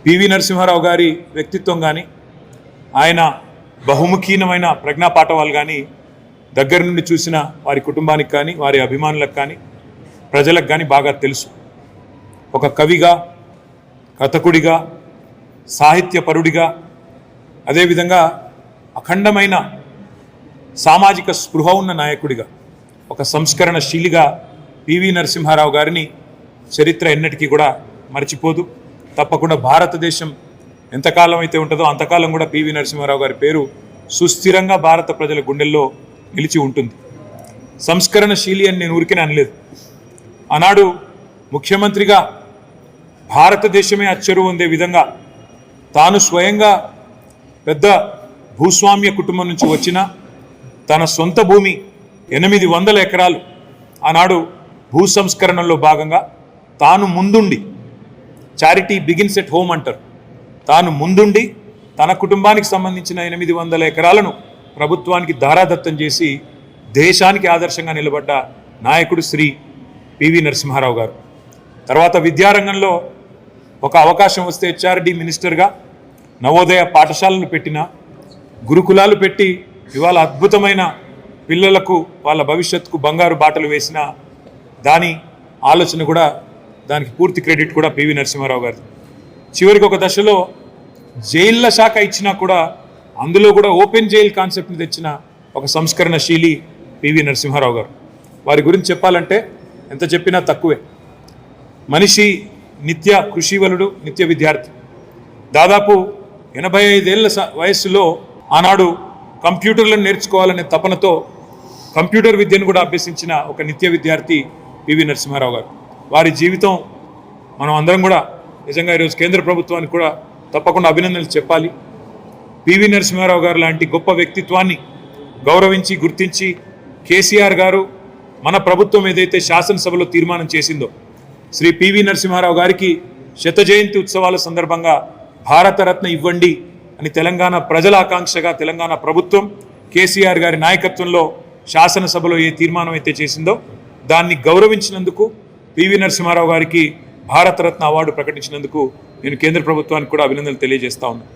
PV Narasimha Rao గారి వ్యక్తిత్వం కానీ ఆయన బహుముఖీనమైన ప్రజ్ఞాపాఠవాలు కానీ దగ్గర నుండి చూసిన వారి కుటుంబానికి కానీ వారి అభిమానులకు కానీ ప్రజలకు కానీ బాగా తెలుసు. ఒక కవిగా, కథకుడిగా, సాహిత్యపరుడిగా, అదేవిధంగా అఖండమైన సామాజిక స్పృహ ఉన్న నాయకుడిగా, ఒక సంస్కరణశీలిగా పివి నరసింహారావు గారిని చరిత్ర ఎన్నటికీ కూడా మర్చిపోదు. తప్పకుండా భారతదేశం ఎంతకాలం అయితే ఉంటుందో అంతకాలం కూడా పివి నరసింహారావు గారి పేరు సుస్థిరంగా భారత ప్రజల గుండెల్లో నిలిచి ఉంటుంది. సంస్కరణశీలి అని నేను ఊరికే అనలేదు. ఆనాడు ముఖ్యమంత్రిగా భారతదేశమే అచ్చరు పొందే విధంగా తాను స్వయంగా పెద్ద భూస్వామ్య కుటుంబం నుంచి వచ్చిన తన సొంత భూమి 800 ఎకరాలు ఆనాడు భూ సంస్కరణలో భాగంగా తాను ముందుండి, చారిటీ బిగిన్స్ ఎట్ హోమ్ అంటారు, తాను ముందుండి తన కుటుంబానికి సంబంధించిన 800 ఎకరాలను ప్రభుత్వానికి ధారాదత్తం చేసి దేశానికి ఆదర్శంగా నిలబడ్డ నాయకుడు శ్రీ పివి నరసింహారావు గారు. తర్వాత విద్యారంగంలో ఒక అవకాశం వస్తే హెచ్ఆర్డి మినిస్టర్గా నవోదయ పాఠశాలలు పెట్టిన, గురుకులాలు పెట్టి ఇవాళ అద్భుతమైన పిల్లలకు వాళ్ళ భవిష్యత్తుకు బంగారు బాటలు వేసిన దాని ఆలోచన కూడా, దానికి పూర్తి క్రెడిట్ కూడా పివి నరసింహారావు గారు. చివరికి ఒక దశలో జైళ్ళ శాఖ ఇచ్చినా కూడా అందులో కూడా ఓపెన్ జైల్ కాన్సెప్ట్ని తెచ్చిన ఒక సంస్కరణశీలి పివి నరసింహారావు గారు. వారి గురించి చెప్పాలంటే ఎంత చెప్పినా తక్కువే. మనిషి నిత్య కృషివలుడు, నిత్య విద్యార్థి. దాదాపు 85 ఏళ్ల వయస్సులో ఆనాడు కంప్యూటర్లను నేర్చుకోవాలనే తపనతో కంప్యూటర్ విద్యను కూడా అభ్యసించిన ఒక నిత్య విద్యార్థి పివి నరసింహారావు గారు. వారి జీవితం మనం అందరం కూడా నిజంగా ఈరోజు కేంద్ర ప్రభుత్వానికి కూడా తప్పకుండా అభినందనలు చెప్పాలి. పివి నరసింహారావు గారు లాంటి గొప్ప వ్యక్తిత్వాన్ని గౌరవించి గుర్తించి కేసీఆర్ గారు మన ప్రభుత్వం ఏదైతే శాసనసభలో తీర్మానం చేసిందో, శ్రీ పివి నరసింహారావు గారికి 100వ జయంతి ఉత్సవాల సందర్భంగా భారతరత్న ఇవ్వండి అని తెలంగాణ ప్రజల ఆకాంక్షగా తెలంగాణ ప్రభుత్వం కేసీఆర్ గారి నాయకత్వంలో శాసనసభలో ఏ తీర్మానం అయితే చేసిందో దాన్ని గౌరవించినందుకు, పివి నరసింహారావు గారికి భారతరత్న అవార్డు ప్రకటించినందుకు నేను కేంద్ర ప్రభుత్వానికి కూడా అభినందనలు తెలియజేస్తా ఉన్నాను.